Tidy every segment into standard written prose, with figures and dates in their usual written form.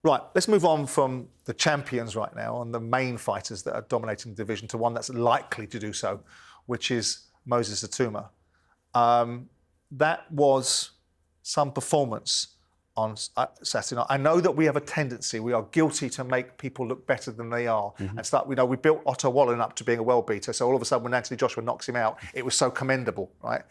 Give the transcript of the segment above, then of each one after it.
Right, let's move on from the champions right now and the main fighters that are dominating the division to one that's likely to do so, which is Moses Itauma. That was some performance on Saturday night. I know that we have a tendency, we are guilty to make people look better than they are. And start, we built Otto Wallen up to being a world beater. So all of a sudden, when Anthony Joshua knocks him out, it was so commendable, right?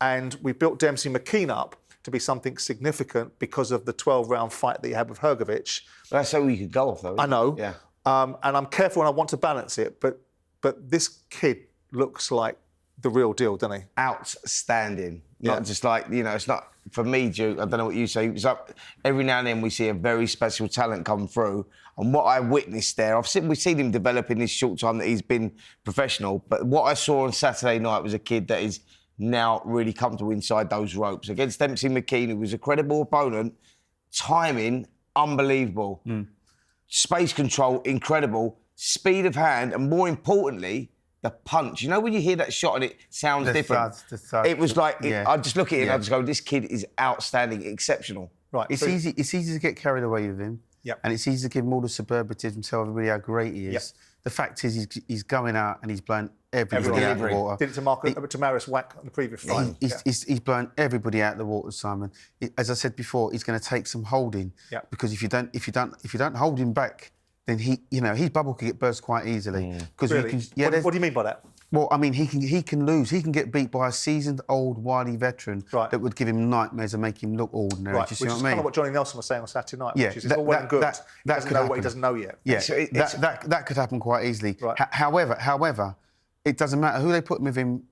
And we built Dempsey McKean up to be something significant because of the 12-round fight that he had with Hrgovic. That's how you could go off, though. I know. Yeah. And I'm careful and I want to balance it, but this kid looks like the real deal, doesn't he? Outstanding. Not just like, it's not, for me, Duke, I don't know what you say, it's up, every now and then we see a very special talent come through. And what I witnessed there, we've seen him develop in this short time that he's been professional, but what I saw on Saturday night was a kid that is now really comfortable inside those ropes. Against Dempsey McKean, who was a credible opponent, timing, unbelievable. Space control, incredible. Speed of hand, and more importantly, the punch. You know when you hear that shot and it sounds different? It was like, I just look at it and I just go, this kid is outstanding, exceptional. Right. It's easy to get carried away with him. Yep. And it's easy to give him all the suburbatism and tell everybody how great he is. Yep. The fact is he's going out and he's blowing everybody out of the water. Did it to Maris Wack on the previous fight. He's blowing everybody out of the water, Simon. As I said before, he's going to take some holding. Yep. Because if you don't hold him back, then his bubble can get burst quite easily. Really? What do you mean by that? Well, I mean, he can lose. He can get beat by a seasoned, old, wily veteran that would give him nightmares and make him look ordinary. Right, do you see which what is I mean? kind of what Johnny Nelson was saying on Saturday night, Yeah, which is it's all well and good. He doesn't know what he doesn't know yet. Yeah, that could happen quite easily. Right. However, it doesn't matter who they put with him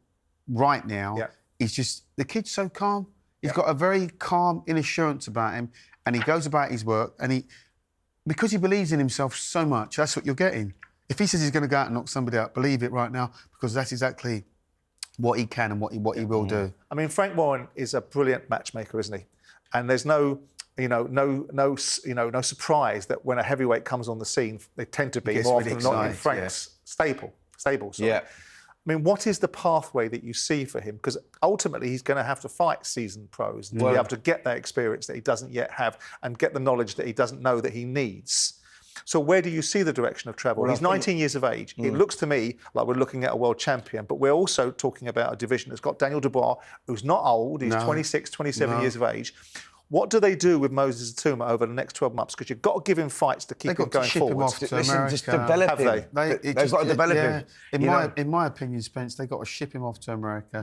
right now. Yeah. He's just, the kid's so calm. He's got a very calm inner assurance about him, and he goes about his work, and because he believes in himself so much, that's what you're getting. If he says he's going to go out and knock somebody out, believe it right now, because that's exactly what he can and what he will do. I mean, Frank Warren is a brilliant matchmaker, isn't he? And there's no surprise that when a heavyweight comes on the scene, they tend to be more often than not in Frank's stable. Yeah. I mean, what is the pathway that you see for him? Because ultimately he's going to have to fight seasoned pros and be able to get that experience that he doesn't yet have and get the knowledge that he doesn't know that he needs. So where do you see the direction of travel? He's 19 years of age. It looks to me like we're looking at a world champion, but we're also talking about a division that's got Daniel Dubois, who's not old. He's 26, 27 years of age. What do they do with Moses Itauma over the next 12 months? Because you've got to give him fights to keep him going forward. Just develop him. They've got to develop him. In my opinion, Spence, they've got to ship him off to America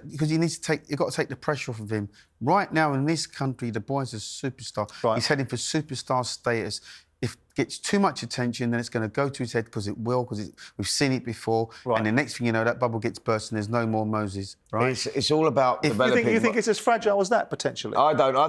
because you've got to take the pressure off of him. Right now in this country, the boy's a superstar. Right. He's heading for superstar status. If it gets too much attention, then it's going to go to his head because it will, because we've seen it before. Right. And the next thing you know, that bubble gets burst and there's no more Moses, right? It's all about developing. You think it's as fragile as that, potentially? I don't. I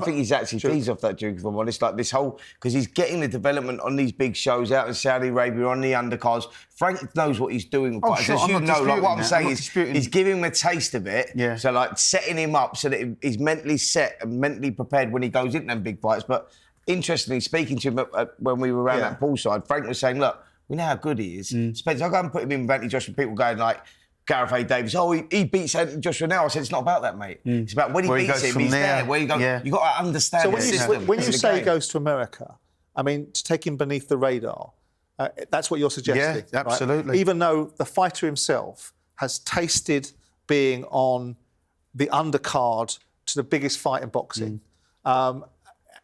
think he's actually teased off that, Duke, if I'm honest. Like this whole... Because he's getting the development on these big shows out in Saudi Arabia, on the undercards. Frank knows what he's doing. Oh, sure, as you know, like what I'm saying is he's giving him a taste of it. Yeah. So, like, setting him up so that he's mentally set and mentally prepared when he goes into them big fights. But... Interestingly, speaking to him when we were around that poolside, Frank was saying, look, we know how good he is. Spence, I'll go and put him in with Anthony Joshua. People going like, Gareth A. Davis, he beats Anthony Joshua now. I said, it's not about that, mate. It's about when he beats him, he's there. Where you go, you've got to understand so the system. When you say he goes to America, I mean, to take him beneath the radar, that's what you're suggesting. Yeah, absolutely. Right? Even though the fighter himself has tasted being on the undercard to the biggest fight in boxing,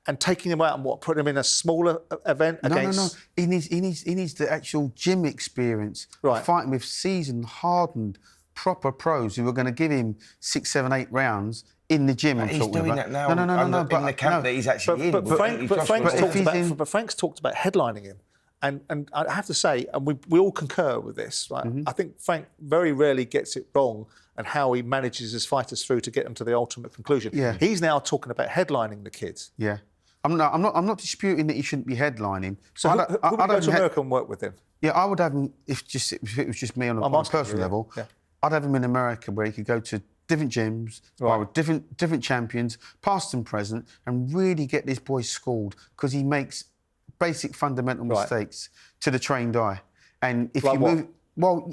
and taking him out and putting him in a smaller event against... No. He needs the actual gym experience. Right. Fighting with seasoned, hardened, proper pros who are going to give him 6, 7, 8 rounds in the gym. But he's doing that now. No. But in the camp that he's actually in. But Frank's talked about headlining him. And I have to say, and we all concur with this, right? I think Frank very rarely gets it wrong and how he manages his fighters through to get them to the ultimate conclusion. Yeah. He's now talking about headlining the kids. Yeah. I'm not disputing that he shouldn't be headlining. So who would go to America and work with him? Yeah, I would have him if it was just me on a personal level. Yeah. I'd have him in America where he could go to different gyms, with different champions, past and present, and really get this boy schooled because he makes basic fundamental mistakes to the trained eye. And if you move, well,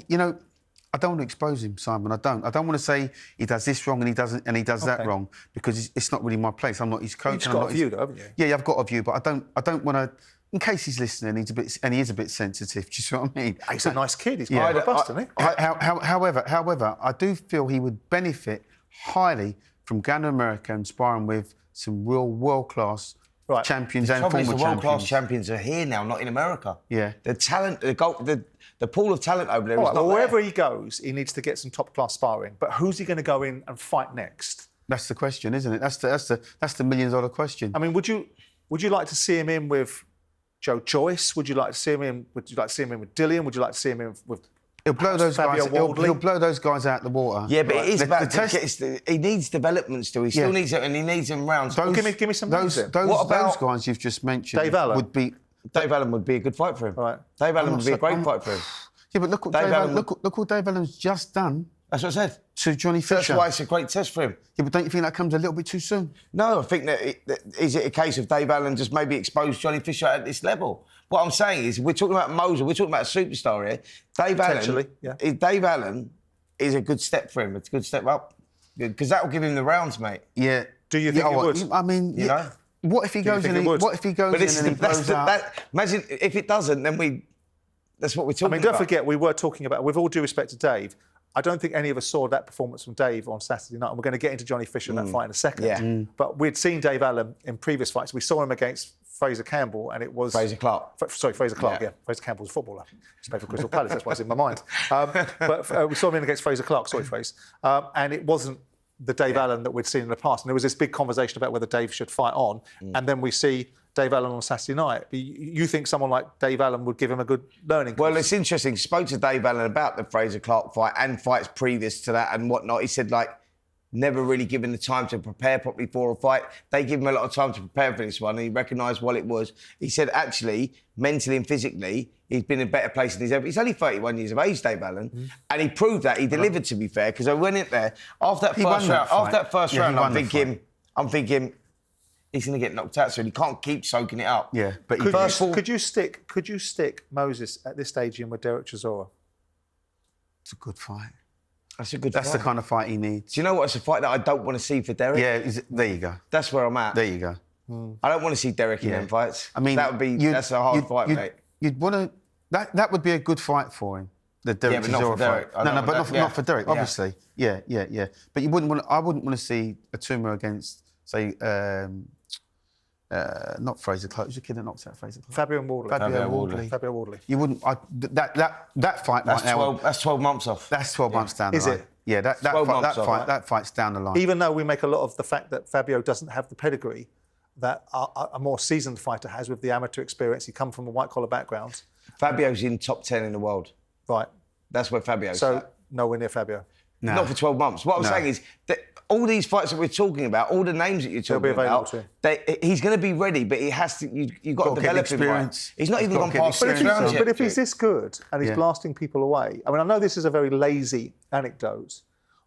I don't want to expose him, Simon. I don't want to say he does this wrong and he does that wrong, because it's not really my place. I'm not his coach. You've just got a view, though, haven't you? Yeah, I've got a view, but I don't want to. In case he's listening, he is a bit sensitive. Do you see what I mean? He's a nice kid. He's quite robust, isn't he? However, I do feel he would benefit highly from going to America and sparring with some real world-class champions and former champions. The world-class champions are here now, not in America. Yeah. The talent, the pool of talent over there is not there. Wherever he goes, he needs to get some top-class sparring. But who's he going to go in and fight next? That's the question, isn't it? That's the million-dollar question. I mean, would you like to see him in with Joe Joyce? Would you like to see him in? Would you like to see him in with Dillian? Would you like to see him in with? He'll blow those guys. He'll blow those guys out the water. Yeah, but it is about he needs development still. He still needs it, and he needs them rounds. Give me some names. Those guys you've just mentioned? Dave Allen Dave Allen would be a good fight for him. Right. Dave Allen would be a great fight for him. Yeah, but look what Dave Allen's just done. That's what I said. To Johnny Fisher. That's why it's a great test for him. Yeah, but don't you think that comes a little bit too soon? No, I think is it a case of Dave Allen just maybe exposed Johnny Fisher at this level? What I'm saying is, we're talking about Moses, we're talking about a superstar here. Dave Allen is a good step for him. It's a good step up. Because that will give him the rounds, mate. Yeah. Do you think it would? I mean, you know? What if he goes in and he blows out? Imagine if it doesn't, then that's what we're talking about. I mean, don't forget, we were talking about, with all due respect to Dave, I don't think any of us saw that performance from Dave on Saturday night. And we're going to get into Johnny Fisher in that fight in a second. Yeah. But we'd seen Dave Allen in previous fights. We saw him against Fraser Campbell, and it was... Fraser Clark. Fraser Clark, yeah. Fraser Campbell's a footballer. He's played for Crystal Palace, that's why it's in my mind. But we saw him in against Fraser Clark, and it wasn't the Dave Allen that we'd seen in the past. And there was this big conversation about whether Dave should fight on. And then we see Dave Allen on Saturday night. You think someone like Dave Allen would give him a good learning course? Well, it's interesting. Spoke to Dave Allen about the Fraser Clark fight and fights previous to that and whatnot. He said, never really given the time to prepare properly for a fight. They give him a lot of time to prepare for this one, and he recognised what it was. He said, actually, mentally and physically, he's been in a better place than he's ever... He's only 31 years of age, Dave Allen, and he proved that. He delivered, to be fair, because I went in there, after that first round, I'm thinking, he's going to get knocked out soon. He can't keep soaking it up. Yeah, but could you stick Moses at this stage in with Derek Chisora? It's a good fight. That's a good That's fight. the kind of fight he needs. Do you know what? It's a fight that I don't want to see for Derek. Yeah, there you go. That's where I'm at. There you go. I don't want to see Derek in them fights. I mean, that's a hard fight, mate. You'd want to... That would be a good fight for him. The Derek Chisora fight. Not for Derek, obviously. Yeah. But you wouldn't want. I wouldn't want to see Itauma against, say, not Fraser Clark. Who's the kid that knocked out Fraser Clark? Fabio Wardley. You wouldn't. That fight right now. That's 12 months off. That's 12 months down the line. Is it? Yeah, that fight's down the line. Even though we make a lot of the fact that Fabio doesn't have the pedigree that a more seasoned fighter has with the amateur experience, he come from a white-collar background. Fabio's in top 10 in the world. Right. That's where Fabio's at. Nowhere near Fabio. No. Not for 12 months. What I'm saying is that all these fights that we're talking about, all the names that you're talking about, he's going to be ready, but he has to. You've got to develop him right. He's not even gone past 6 rounds yet. But if he's this good and he's blasting people away, I mean, I know this is a very lazy anecdote,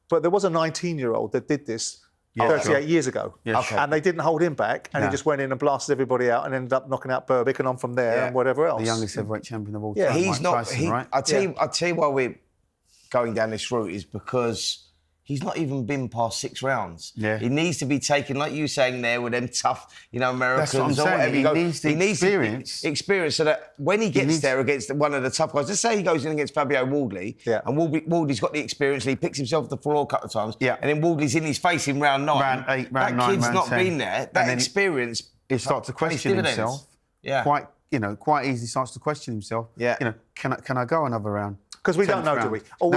but there was a 19-year-old that did this 38 years ago, and they didn't hold him back, and he just went in and blasted everybody out, and ended up knocking out Berbick and on from there and whatever else. The youngest heavyweight champion of all time. Yeah, he's not. Tyson, right? I tell you why we're going down this route is because he's not even been past 6 rounds. Yeah. He needs to be taken, like you were saying there, with them tough, Americans. That's what I'm saying. He needs the experience. Experience, so that when he gets there against one of the tough guys, let's say he goes in against Fabio Wardley, and Wardley's got the experience, and he picks himself off the floor a couple of times, and then Wardley's in his face in round 9. Round 8, round 9, that kid's round not 10. Been there. That experience... He starts to question himself. Yeah. Quite easily starts to question himself. Yeah. Can I go another round? Because we don't know, do we? All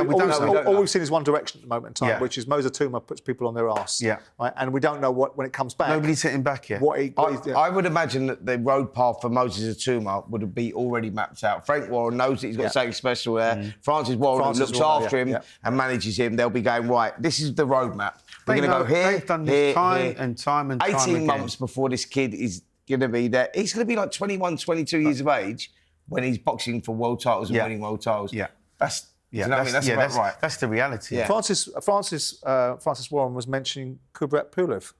we've seen is one direction at the moment in time, which is Moses Itauma puts people on their arse. Yeah. Right? And we don't know when it comes back. Nobody's hitting back yet. I would imagine that the road path for Moses Itauma would be already mapped out. Frank Warren knows that he's got something special there. Francis Warren looks after him and manages him. They'll be going, right, this is the roadmap. We're going to go here, They've done this time and time and time 18 months before this kid is going to be there. He's going to be like 21, 22 years of age when he's boxing for world titles and winning world titles. Yeah. That's about right. That's the reality. Yeah. Francis Warren was mentioning Kubrat Pulev.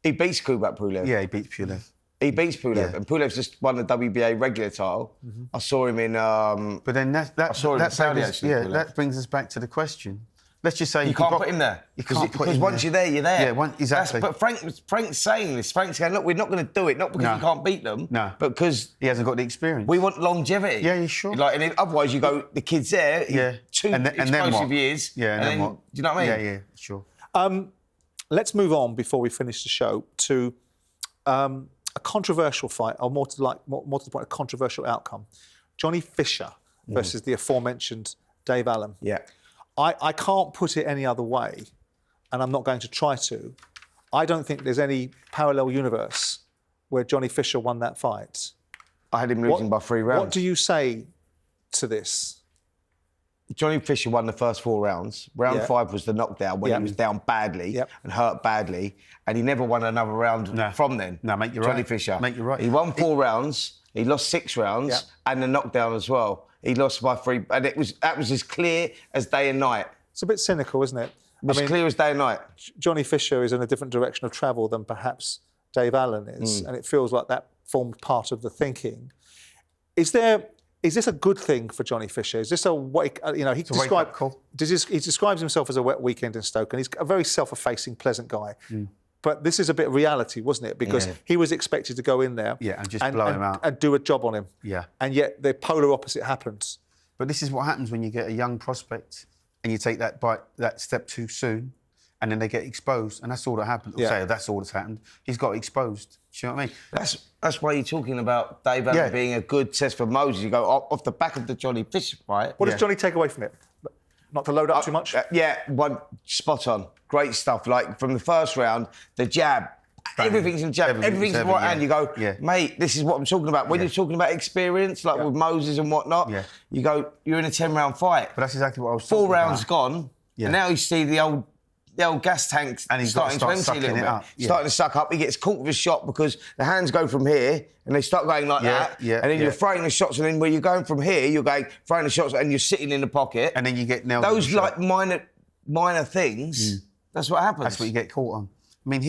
He beats Kubrat Pulev. Yeah, he beats Pulev. He beats Pulev, and Pulev's just won the WBA regular title. I saw him in. But then I saw him in Saudi, actually, yeah, Pulev. that brings us back to the question. Let's just say You can't put him there. Because once you're there, you're there. Yeah, exactly. But Frank's saying this. Frank's going, look, we're not going to do it, not because you can't beat them, but because he hasn't got the experience. We want longevity. Yeah, sure. Like, and otherwise, you go, the kid's there, 2 explosive years. Yeah, and then what? Do you know what I mean? Yeah, sure. Let's move on before we finish the show to a controversial fight, or more to the point, a controversial outcome. Johnny Fisher versus the aforementioned Dave Allen. Yeah. I can't put it any other way, and I'm not going to try to. I don't think there's any parallel universe where Johnny Fisher won that fight. I had him losing by 3 rounds. What do you say to this? Johnny Fisher won the first 4 rounds. Round 5 was the knockdown when he was down badly and hurt badly, and he never won another round from then. No, mate, you're Johnny right. Fisher. Mate, you're right. He won 4 rounds. He lost 6 rounds and the knockdown as well. He lost by 3, and that was as clear as day and night. It's a bit cynical, isn't it? It was clear as day and night. Johnny Fisher is in a different direction of travel than perhaps Dave Allen is, and it feels like that formed part of the thinking. Is this a good thing for Johnny Fisher? Is this he describes himself as a wet weekend in Stoke, and he's a very self-effacing, pleasant guy. But this is a bit of reality, wasn't it? Because he was expected to go in there and just blow him out and do a job on him. Yeah. And yet the polar opposite happens. But this is what happens when you get a young prospect and you take that step too soon, and then they get exposed, and that's all that happened. That's all that's happened. He's got exposed. Do you know what I mean? That's why you're talking about Dave Allen being a good test for Moses. You go off the back of the Johnny Fisher fight. What does Johnny take away from it? Not to load up too much? One spot on. Great stuff. Like from the first round, the jab. Everything's in the jab. Everything's in the right hand. You go, mate, this is what I'm talking about. When you're talking about experience, like with Moses and whatnot, you go, you're in a 10-round fight. But that's exactly what I was talking about. 4 rounds gone, and now you see the old gas tanks and he's starting to empty a little bit. Starting to suck up. He gets caught with a shot because the hands go from here and they start going like that. And then you're throwing the shots, and then where you're going from here, you're going throwing the shots and you're sitting in the pocket. And then you get nailed. Those like minor things. That's what happens. That's what you get caught on. I mean,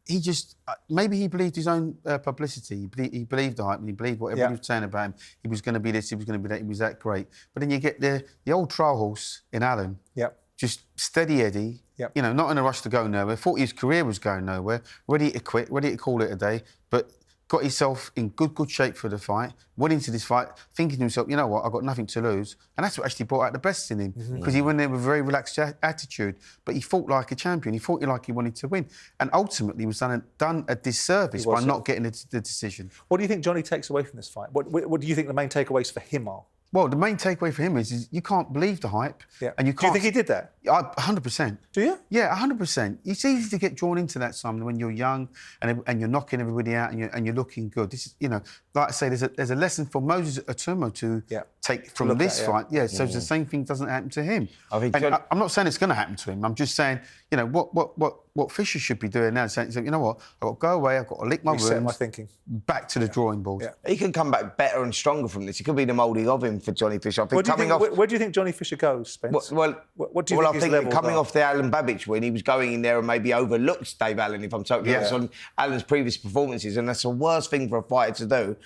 he just maybe he believed his own publicity. He believed the hype, and he believed what everybody was saying about him. He was going to be this. He was going to be that. He was that great. But then you get the old trial horse in Allen. Just steady Eddie, not in a rush to go nowhere. Thought his career was going nowhere. Ready to quit, ready to call it a day. But got himself in good shape for the fight. Went into this fight thinking to himself, you know what, I've got nothing to lose. And that's what actually brought out the best in him. Because he went there with a very relaxed attitude. But he fought like a champion. He fought like he wanted to win. And ultimately was done a disservice by not getting the decision. What do you think Johnny takes away from this fight? What do you think the main takeaways for him are? Well, the main takeaway for him is you can't believe the hype. And you can't. Do you think he did that? 100%. Do you? Yeah, 100%. It's easy to get drawn into that, Simon, when you're young and you're knocking everybody out and you're looking good. This is, like I say, there's a lesson for Moses Itauma to take from this fight. So the same thing doesn't happen to him. I'm not saying it's going to happen to him. I'm just saying, what Fisher should be doing now is saying, you know what, I've got to go away, I've got to lick my wounds. my thinking. Back to the drawing board. He can come back better and stronger from this. It could be the moulding of him for Johnny Fisher. I think where do you think Johnny Fisher goes, Spence? What do you think his level coming off the Alan Babbage win, he was going in there and maybe overlooked Dave Allen, if I'm totally honest, on Allen's previous performances, and that's the worst thing for a fighter to do.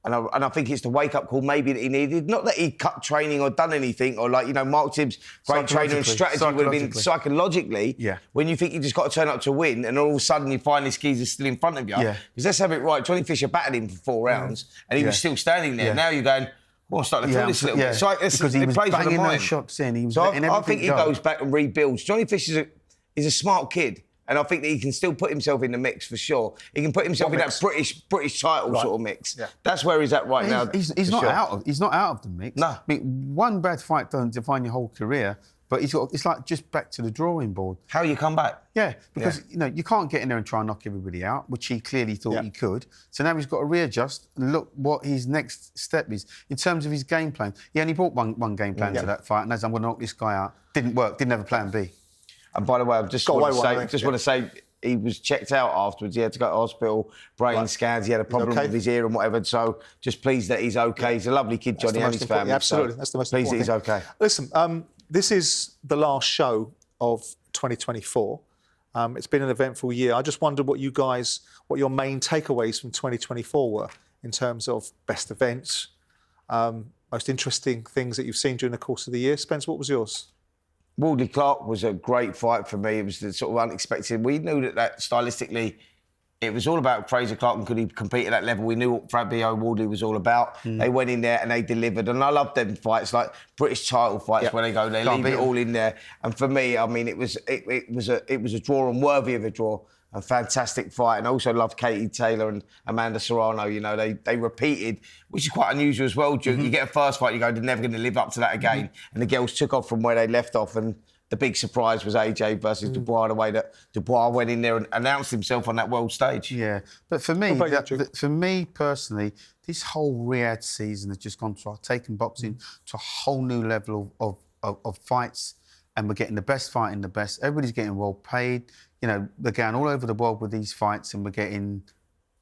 And I think it's the wake-up call maybe that he needed. Not that he cut training or done anything, or Mark Tibbs' great training and strategy would have been psychologically, when you think you just got to turn up to win and all of a sudden you find this geezer still in front of you. Because let's have it right, Johnny Fisher battered him for 4 rounds and he was still standing there. Now you're going, well, I'm starting to feel this a little bit. So because he was banging those shots in. He was I think he goes back and rebuilds. Johnny Fisher is a smart kid. And I think that he can still put himself in the mix for sure. He can put himself in that British title sort of mix. That's where he's at right now. He's not out of the mix. No. I mean, one bad fight doesn't define your whole career, but it's like just back to the drawing board. How you come back? Yeah, because you can't get in there and try and knock everybody out, which he clearly thought he could. So now he's got to readjust and look what his next step is in terms of his game plan. He only brought one game plan to that fight, and as I'm going to knock this guy out. Didn't work. Didn't have a plan B. And by the way, I just want to say, he was checked out afterwards. He had to go to hospital, brain scans. He had a problem with his ear and whatever. So just pleased that he's okay. He's a lovely kid, Johnny, and his family. Absolutely, that's the most important thing. Pleased that he's okay. Listen, this is the last show of 2024. It's been an eventful year. I just wondered what your main takeaways from 2024 were in terms of best events, most interesting things that you've seen during the course of the year. Spence, what was yours? Wardley Clark was a great fight for me. It was the sort of unexpected. We knew that stylistically, it was all about Fraser Clark and could he compete at that level. We knew what Fabio Wardley was all about. They went in there and they delivered. And I love them fights, like British title fights where they go, they leave it all in there. And for me, I mean, it was a draw and worthy of a draw. A fantastic fight. And I also loved Katie Taylor and Amanda Serrano. You know, they repeated, which is quite unusual as well, Duke. You get a first fight, you go, they're never going to live up to that again. And the girls took off from where they left off. And the big surprise was AJ versus Dubois, the way that Dubois went in there and announced himself on that world stage. Yeah, but for me, for me personally, this whole Riyadh season has just gone to taking boxing to a whole new level of fights, and we're getting the best fighting the best. Everybody's getting well paid. You know, they're going all over the world with these fights, and we're getting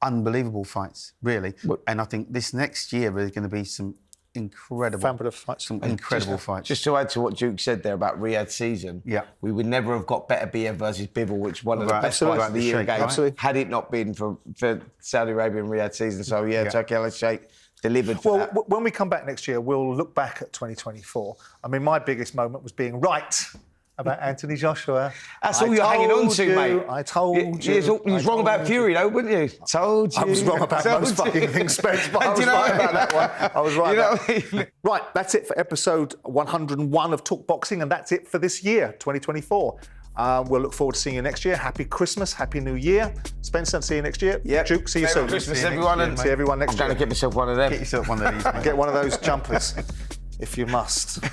unbelievable fights, really. And I think this next year there's going to be some incredible fights. Some incredible fights. Just to add to what Duke said there about Riyadh season, we would never have got Better Beer versus Bivol, which one of the best fights of the year again, had it not been for Saudi Arabia and Riyadh season. So Turkey Al Sheikh delivered for that. When we come back next year, we'll look back at 2024. I mean, my biggest moment was being right about Anthony Joshua. That's all you're hanging on to, mate. I told you. You was wrong about Fury, though, weren't you? Told you. I was wrong about most fucking things, Spence, but I was right about that one. I was right about that. Right, that's it for episode 101 of Talk Boxing, and that's it for this year, 2024. We'll look forward to seeing you next year. Happy Christmas, Happy New Year. Spencer, see you next year. Yep. Duke, see you soon. Merry Christmas, everyone. And see everyone next year. I'm trying to get myself one of them. Get yourself one of these. Get one of those jumpers, if you must.